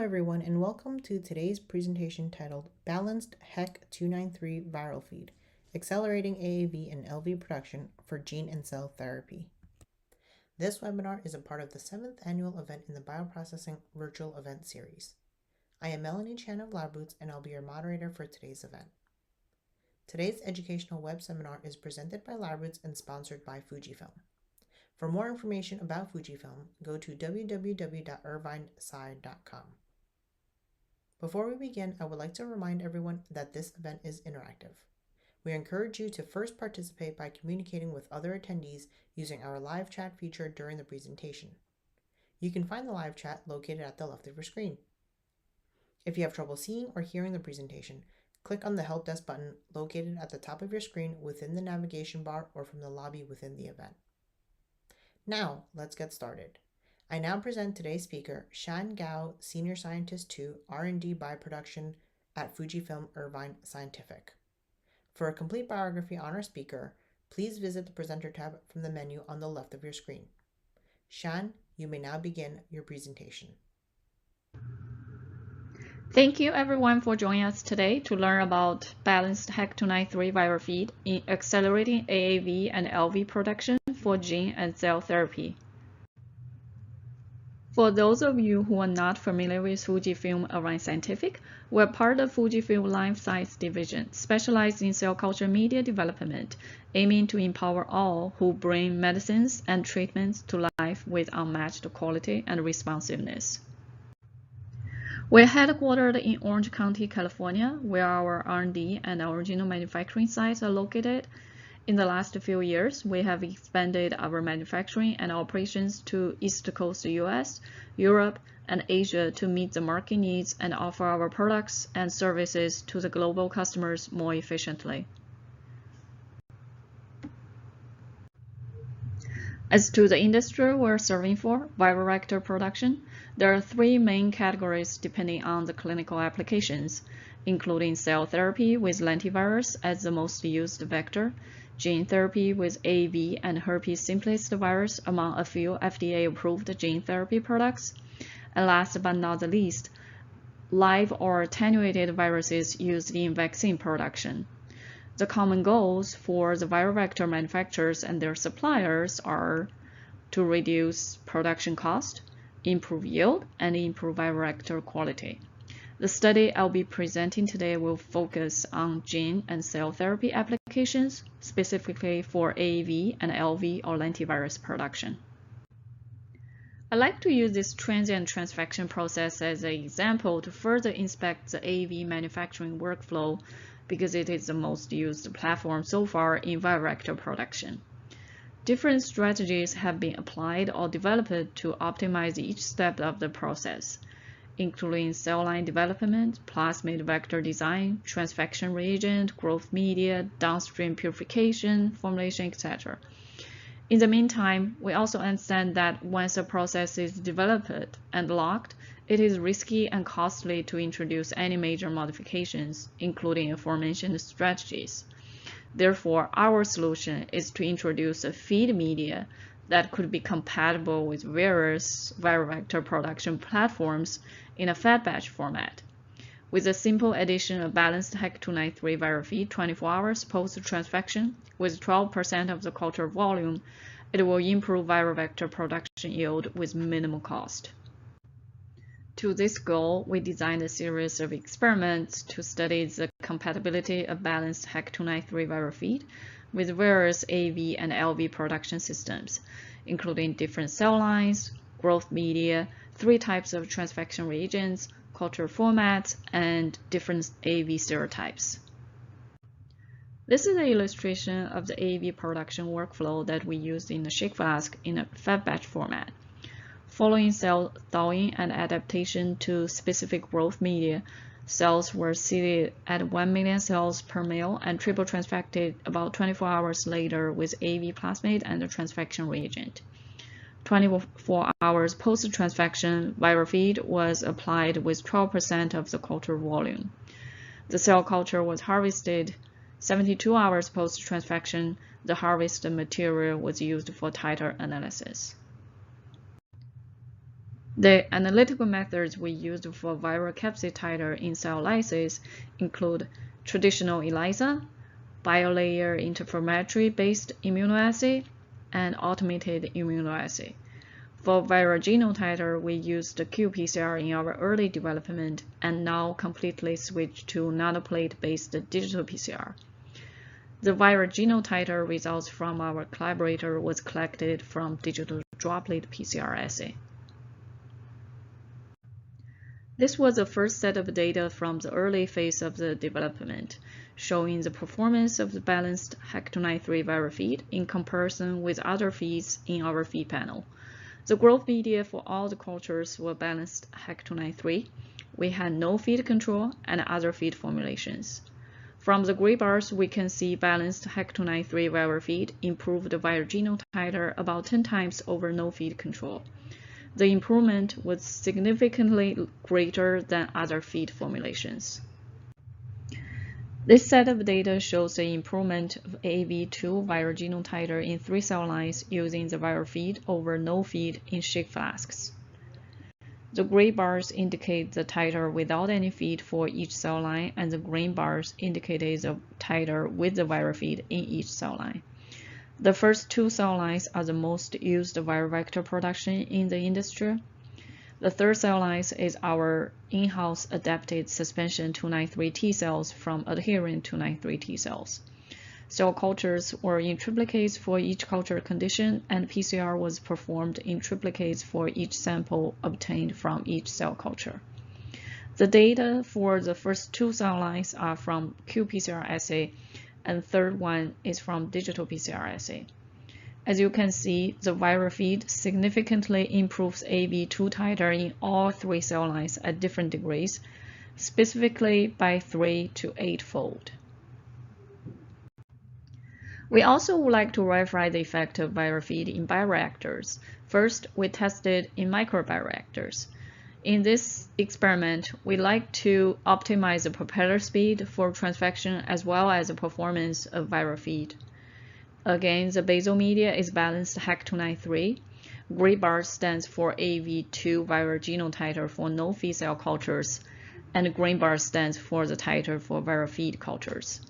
everyone, and welcome to today's presentation titled Balanced HEK293 Viral Feed, Accelerating AAV and LV Production for Gene and Cell Therapy. This webinar is a part of the 7th annual event in the Bioprocessing Virtual Event Series. I am Melanie Chan of Lab Roots, and I'll be your moderator for today's event. Today's educational web seminar is presented by Lab Roots and sponsored by FUJIFILM. For more information about FUJIFILM, go to www.irvinesci.com. Before we begin, I would like to remind everyone that this event is interactive. We encourage you to first participate by communicating with other attendees using our live chat feature during the presentation. You can find the live chat located at the left of your screen. If you have trouble seeing or hearing the presentation, click on the Help Desk button located at the top of your screen within the navigation bar or from the lobby within the event. Now, let's get started. I now present today's speaker, Shan Gao, Senior Scientist 2, R&D Bioproduction at FUJIFILM Irvine Scientific. For a complete biography on our speaker, please visit the Presenter tab from the menu on the left of your screen. Shan, you may now begin your presentation. Thank you everyone for joining us today to learn about balanced HEK293 viral feed in accelerating AAV and LV production for gene and cell therapy. For those of you who are not familiar with FUJIFILM Irvine Scientific, we're part of FUJIFILM Life Science Division, specialized in cell culture media development, aiming to empower all who bring medicines and treatments to life with unmatched quality and responsiveness. We're headquartered in Orange County, California, where our R&D and original manufacturing sites are located. In the last few years, we have expanded our manufacturing and operations to East Coast US, Europe, and Asia to meet the market needs and offer our products and services to the global customers more efficiently. As to the industry we're serving for, viral vector production, there are three main categories depending on the clinical applications, including cell therapy with lentivirus as the most used vector, gene therapy with AAV and herpes simplex virus among a few FDA-approved gene therapy products, and last but not the least, live or attenuated viruses used in vaccine production. The common goals for the viral vector manufacturers and their suppliers are to reduce production cost, improve yield, and improve viral vector quality. The study I'll be presenting today will focus on gene and cell therapy applications, specifically for AAV and LV or lentivirus production. I like to use this transient transfection process as an example to further inspect the AAV manufacturing workflow because it is the most used platform so far in viral vector production. Different strategies have been applied or developed to optimize each step of the process, including cell line development, plasmid vector design, transfection reagent, growth media, downstream purification, formulation, etc. In the meantime, we also understand that once a process is developed and locked, it is risky and costly to introduce any major modifications, including aforementioned strategies. Therefore, our solution is to introduce a feed media that could be compatible with various viral vector production platforms in a fed batch format. With a simple addition of balanced HEK293 viral feed 24 hours post-transfection with 12% of the culture volume, it will improve viral vector production yield with minimal cost. To this goal, we designed a series of experiments to study the compatibility of balanced HEK293 viral feed with various AAV and LV production systems, including different cell lines, growth media, 3 types of transfection reagents, culture formats, and different AAV serotypes. This is an illustration of the AAV production workflow that we used in the shake flask in a fed batch format. Following cell thawing and adaptation to specific growth media, cells were seeded at 1 million cells per ml and triple transfected about 24 hours later with AAV plasmid and the transfection reagent. 24 hours post-transfection, viral feed was applied with 12% of the culture volume. The cell culture was harvested 72 hours post-transfection. The harvested material was used for titer analysis. The analytical methods we used for viral capsid titer in cell lysis include traditional ELISA, biolayer interferometry-based immunoassay, and automated immunoassay. For viral genome titer, we used qPCR in our early development and now completely switched to nanoplate-based digital PCR. The viral genome titer results from our collaborator was collected from digital droplet PCR assay. This was the first set of data from the early phase of the development, showing the performance of the balanced HEK293 viral feed in comparison with other feeds in our feed panel. The growth media for all the cultures were balanced HEK293. We had no feed control and other feed formulations. From the gray bars, we can see balanced HEK293 viral feed improved the viral genome titer about 10 times over no feed control. The improvement was significantly greater than other feed formulations. This set of data shows the improvement of AAV2 viral genome titer in 3 cell lines using the viral feed over no feed in shake flasks. The gray bars indicate the titer without any feed for each cell line, and the green bars indicate the titer with the viral feed in each cell line. The first 2 cell lines are the most used viral vector production in the industry. The third cell line is our in-house adapted suspension 293 T cells from adherent 293 T cells. Cell cultures were in triplicates for each culture condition, and PCR was performed in triplicates for each sample obtained from each cell culture. The data for the first 2 cell lines are from qPCR assay, and third one is from digital PCR assay. As you can see, the viral feed significantly improves AAV2 titer in all 3 cell lines at different degrees, specifically by 3 to 8-fold. We also would like to verify the effect of viral feed in bioreactors. First, we tested in microbioreactors. In this experiment, we like to optimize the propeller speed for transfection as well as the performance of viral feed. Again, the basal media is balanced HEK293. Gray bar stands for AAV2 viral genome titer for no feed cell cultures, and green bar stands for the titer for viral feed cultures.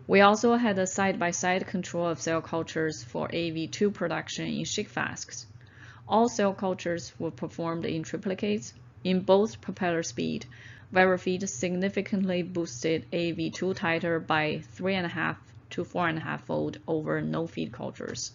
We also had a side-by-side control of cell cultures for AAV2 production in shake flasks. All cell cultures were performed in triplicates. In both propeller speed, viral feed significantly boosted AAV2 titer by 3.5 to 4.5-fold over no feed cultures,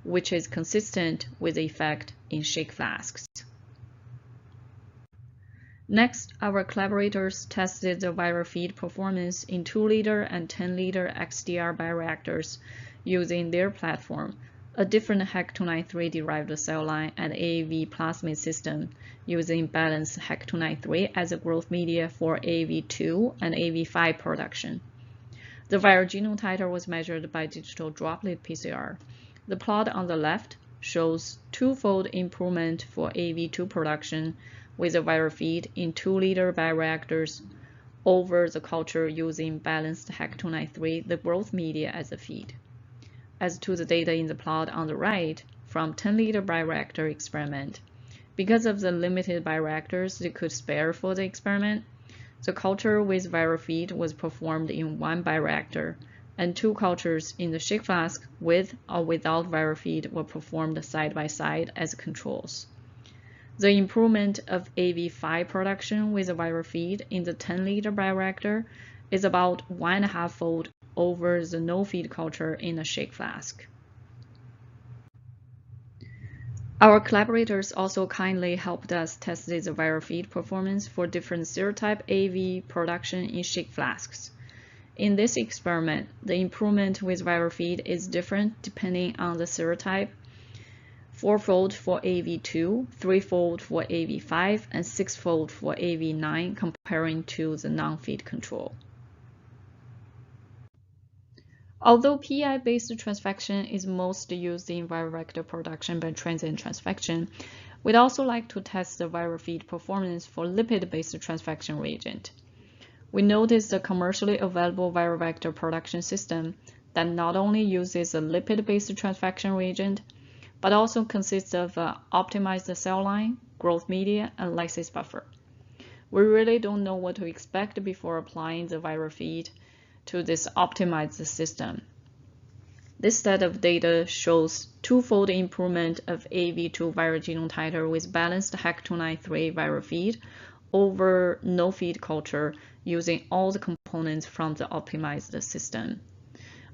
which is consistent with the effect in shake flasks. Next, our collaborators tested the viral feed performance in 2-liter and 10-liter XDR bioreactors using their platform, a different HEK293 derived cell line and AAV plasmid system using balanced HEK293 as a growth media for AAV2 and AAV5 production. The viral genome titer was measured by digital droplet PCR. The plot on the left shows 2-fold improvement for AAV2 production with a viral feed in 2-liter bioreactors over the culture using balanced HEK293, the growth media as a feed. As to the data in the plot on the right from 10-liter bioreactor experiment, because of the limited bioreactors they could spare for the experiment, the culture with viral feed was performed in 1 bioreactor, and 2 cultures in the shake flask with or without viral feed were performed side by side as controls. The improvement of AAV5 production with a viral feed in the 10-liter bioreactor is about 1.5-fold over the no-feed culture in a shake flask. Our collaborators also kindly helped us test the viral feed performance for different serotype AAV production in shake flasks. In this experiment, the improvement with viral feed is different depending on the serotype: 4-fold for AAV2, 3-fold for AAV5, and 6-fold for AAV9 comparing to the non-feed control. Although PI-based transfection is most used in viral vector production by transient transfection, we'd also like to test the viral feed performance for lipid-based transfection reagent. We noticed the commercially available viral vector production system that not only uses a lipid-based transfection reagent, but also consists of an optimized cell line, growth media, and lysis buffer. We really don't know what to expect before applying the viral feed to this optimized system. This set of data shows twofold improvement of AAV2 viral genome titer with balanced HEK293 viral feed over no-feed culture using all the components from the optimized system.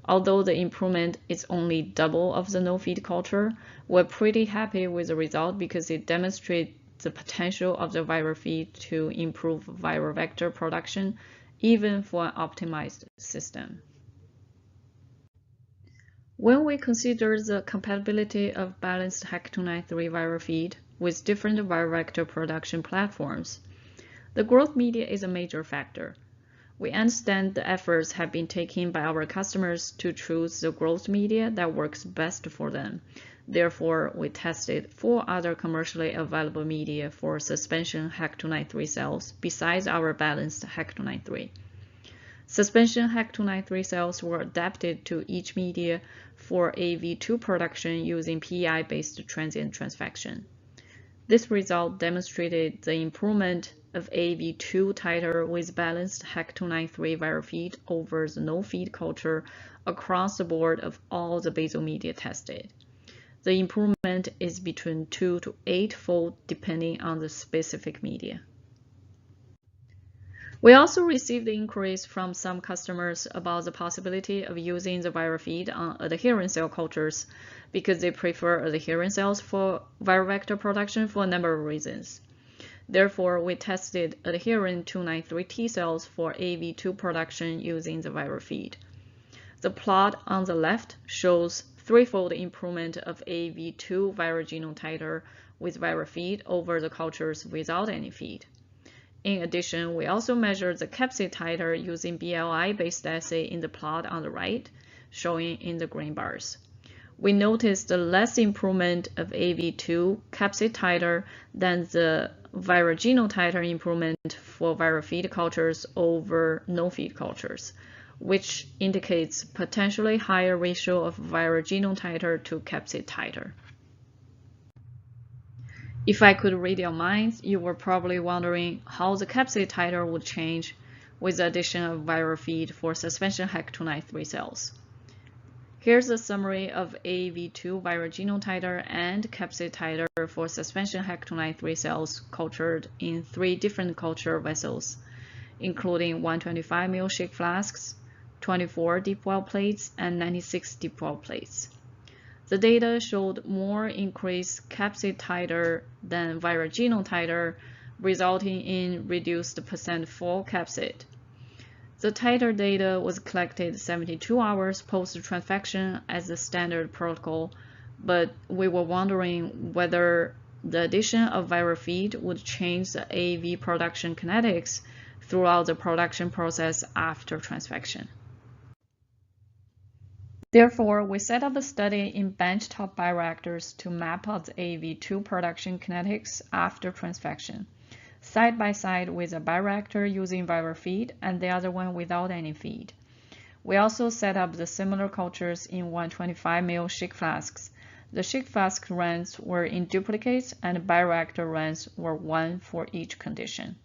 Although the improvement is only double of the no-feed culture, we're pretty happy with the result because it demonstrates the potential of the viral feed to improve viral vector production even for an optimized system. When we consider the compatibility of balanced HEK293 viral feed with different viral vector production platforms, the growth media is a major factor. We understand the efforts have been taken by our customers to choose the growth media that works best for them. Therefore, we tested 4 other commercially available media for suspension HEK293 cells besides our balanced HEK293. Suspension HEK293 cells were adapted to each media for AAV2 production using PEI-based transient transfection. This result demonstrated the improvement of AAV2 titer with balanced HEK293 viral feed over the no-feed culture across the board of all the basal media tested. The improvement is between 2 to 8-fold depending on the specific media. We also received inquiries from some customers about the possibility of using the viral feed on adherent cell cultures because they prefer adherent cells for viral vector production for a number of reasons. Therefore, we tested adherent 293 T cells for AAV2 production using the viral feed. The plot on the left shows 3-fold improvement of AAV2 viral genome titer with viral feed over the cultures without any feed. In addition, we also measured the capsid titer using BLI-based assay in the plot on the right, showing in the green bars. We noticed the less improvement of AAV2 capsid titer than the viral genome titer improvement for viral feed cultures over no-feed cultures, which indicates potentially higher ratio of viral genome titer to capsid titer. If I could read your minds, you were probably wondering how the capsid titer would change with the addition of viral feed for suspension HEK293 cells. Here's a summary of AAV2 viral genome titer and capsid titer for suspension HEK293 cells cultured in 3 different culture vessels, including 125 ml shake flasks, 24 deep well plates, and 96 deep well plates. The data showed more increased capsid titer than viral genome titer, resulting in reduced percent full capsid. The titer data was collected 72 hours post-transfection as the standard protocol, but we were wondering whether the addition of viral feed would change the AAV production kinetics throughout the production process after transfection. Therefore, we set up a study in benchtop bioreactors to map out the AAV2 production kinetics after transfection, side by side with a bioreactor using viral feed and the other one without any feed. We also set up the similar cultures in 125 ml shake flasks. The shake flask runs were in duplicates and bioreactor runs were 1 for each condition.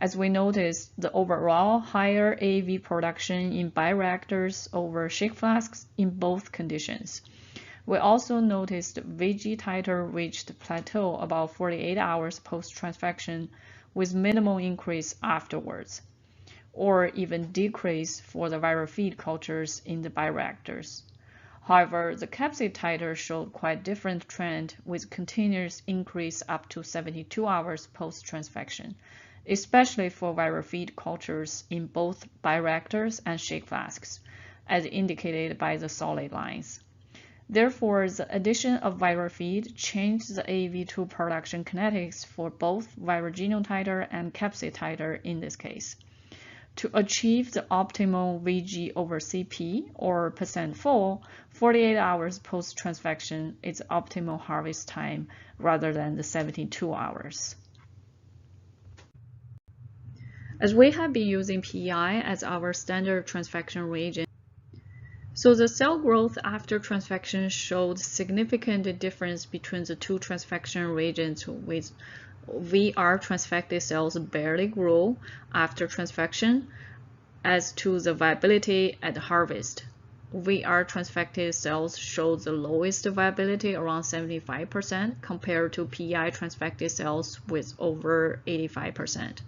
As we noticed, the overall higher AAV production in bioreactors over shake flasks in both conditions. We also noticed VG titer reached plateau about 48 hours post-transfection with minimal increase afterwards, or even decrease for the viral feed cultures in the bioreactors. However, the capsid titer showed quite different trend with continuous increase up to 72 hours post-transfection, especially for viral feed cultures in both bioreactors and shake flasks, as indicated by the solid lines. Therefore, the addition of viral feed changed the AAV2 production kinetics for both viral genome titer and capsid titer in this case. To achieve the optimal VG over CP, or percent full, 48 hours post-transfection is optimal harvest time rather than the 72 hours. As we have been using PEI as our standard transfection reagent, So the cell growth after transfection showed significant difference between the two transfection reagents, with VR transfected cells barely grow after transfection. As to the viability at harvest, VR transfected cells showed the lowest viability, around 75%, compared to PI transfected cells with over 85%.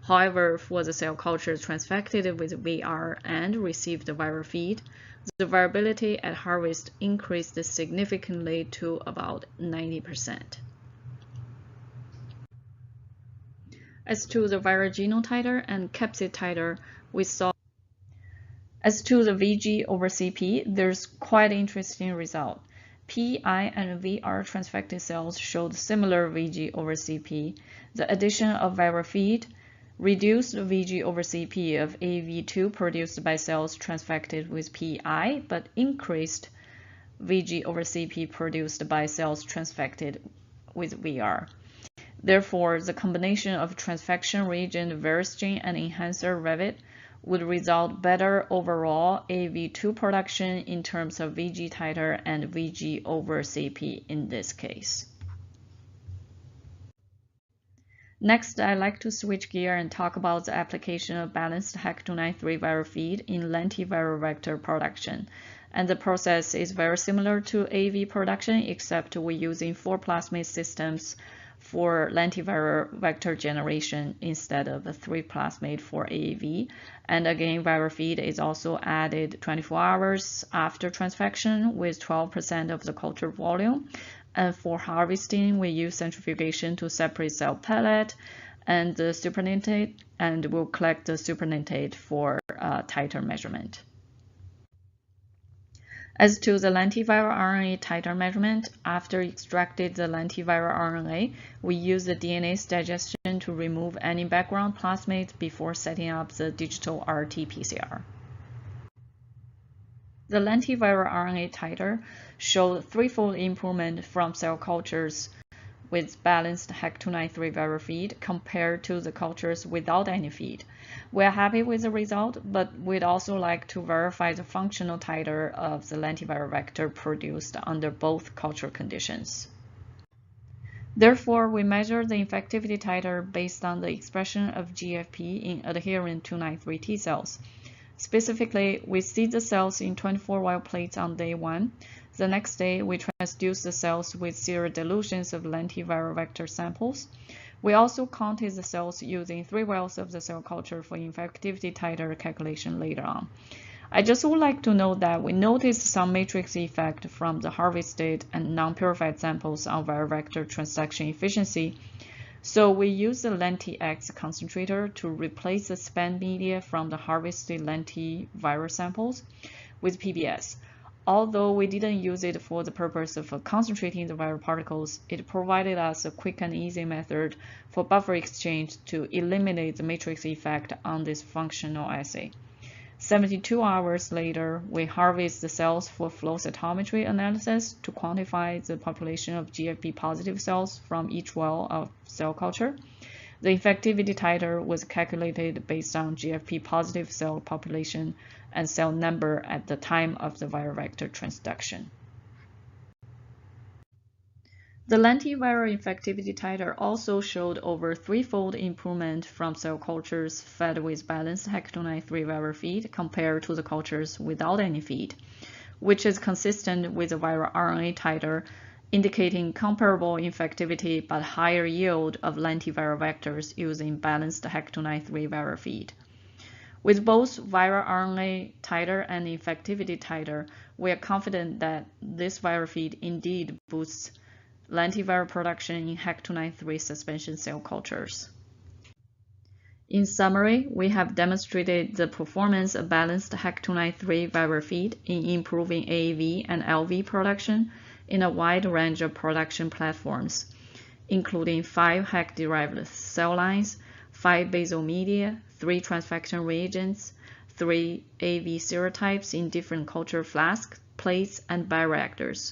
However, for the cell cultures transfected with VR and received viral feed, the viability at harvest increased significantly to about 90%. As to the viral genome titer and capsid titer, we saw as to the VG over CP, there's quite an interesting result. PI and VR transfected cells showed similar VG over CP. The addition of viral feed reduced VG over CP of AAV2 produced by cells transfected with PI, but increased VG over CP produced by cells transfected with VR. Therefore, the combination of transfection reagent Verisgene and enhancer Revit would result better overall AAV2 production in terms of VG titer and VG over CP in this case. Next, I'd like to switch gear and talk about the application of balanced HEK293 viral feed in lentiviral vector production. And the process is very similar to AAV production, except we're using 4 plasmid systems for lentiviral vector generation instead of 3 plasmid for AAV. And again, viral feed is also added 24 hours after transfection with 12% of the culture volume. And for harvesting, we use centrifugation to separate cell pellet and the supernatate, and we'll collect the supernatate for titer measurement. As to the lentiviral RNA titer measurement, after extracted the lentiviral RNA, we use the DNase digestion to remove any background plasmids before setting up the digital RT-PCR. The lentiviral RNA titer showed threefold improvement from cell cultures with balanced HEK293 viral feed compared to the cultures without any feed. We are happy with the result, but we'd also like to verify the functional titer of the lentiviral vector produced under both culture conditions. Therefore, we measure the infectivity titer based on the expression of GFP in adherent 293 T cells. Specifically, we seed the cells in 24 wild plates on day 1. The next day, we transduce the cells with serial dilutions of lentiviral vector samples. We also counted the cells using 3 vials of the cell culture for infectivity titer calculation later on. I just would like to note that we noticed some matrix effect from the harvested and non-purified samples on viral vector transduction efficiency. So we use the LentiX concentrator to replace the spent media from the harvested lentiviral samples with PBS. Although we didn't use it for the purpose of concentrating the viral particles, it provided us a quick and easy method for buffer exchange to eliminate the matrix effect on this functional assay. 72 hours later, we harvest the cells for flow cytometry analysis to quantify the population of GFP positive cells from each well of cell culture. The infectivity titer was calculated based on GFP positive cell population and cell number at the time of the viral vector transduction. The lentiviral infectivity titer also showed over threefold improvement from cell cultures fed with balanced HEK293 viral feed compared to the cultures without any feed, which is consistent with the viral RNA titer, indicating comparable infectivity but higher yield of lentiviral vectors using balanced HEK293 viral feed. With both viral RNA titer and infectivity titer, we are confident that this viral feed indeed boosts lentiviral production in HEK293 suspension cell cultures. In summary, we have demonstrated the performance of balanced HEK293 viral feed in improving AAV and LV production in a wide range of production platforms, including 5 HEK-derived cell lines, 5 basal media, 3 transfection reagents, 3 AAV serotypes in different culture flasks, plates, and bioreactors.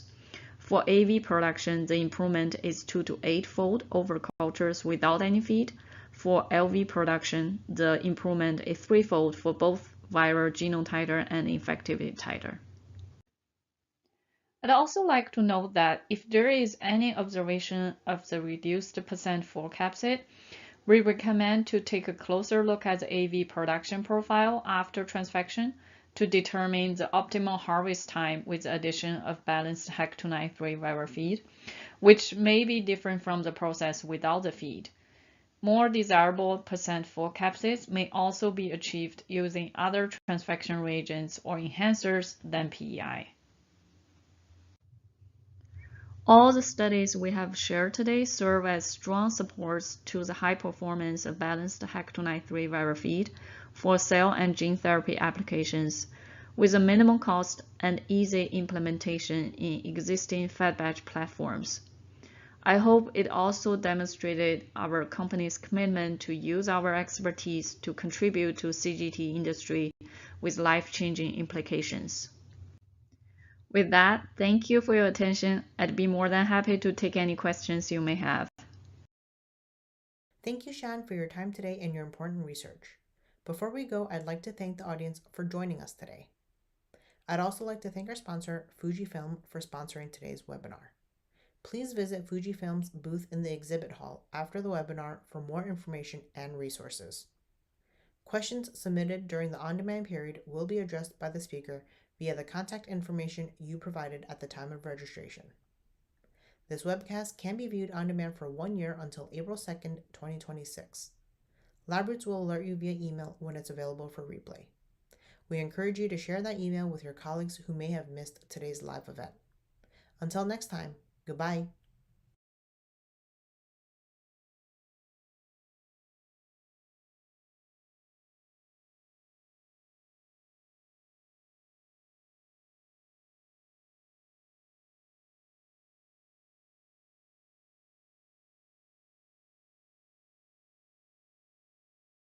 For AAV production, the improvement is 2 to 8-fold over cultures without any feed. For LV production, the improvement is 3-fold for both viral genome titer and infectivity titer. I'd also like to note that if there is any observation of the reduced percent full capsid, we recommend to take a closer look at the AAV production profile after transfection to determine the optimal harvest time with the addition of balanced HEK293 viral feed, which may be different from the process without the feed. More desirable percent full capsids may also be achieved using other transfection reagents or enhancers than PEI. All the studies we have shared today serve as strong supports to the high performance of balanced HEK293 viral feed for cell and gene therapy applications, with a minimal cost and easy implementation in existing fed batch platforms. I hope it also demonstrated our company's commitment to use our expertise to contribute to CGT industry with life-changing implications. With that, thank you for your attention. I'd be more than happy to take any questions you may have. Thank you, Shan, for your time today and your important research. Before we go, I'd like to thank the audience for joining us today. I'd also like to thank our sponsor, FUJIFILM, for sponsoring today's webinar. Please visit FUJIFILM's booth in the exhibit hall after the webinar for more information and resources. Questions submitted during the on-demand period will be addressed by the speaker via the contact information you provided at the time of registration. This webcast can be viewed on demand for 1 year until April 2nd, 2026. LabRoots will alert you via email when it's available for replay. We encourage you to share that email with your colleagues who may have missed today's live event. Until next time, goodbye.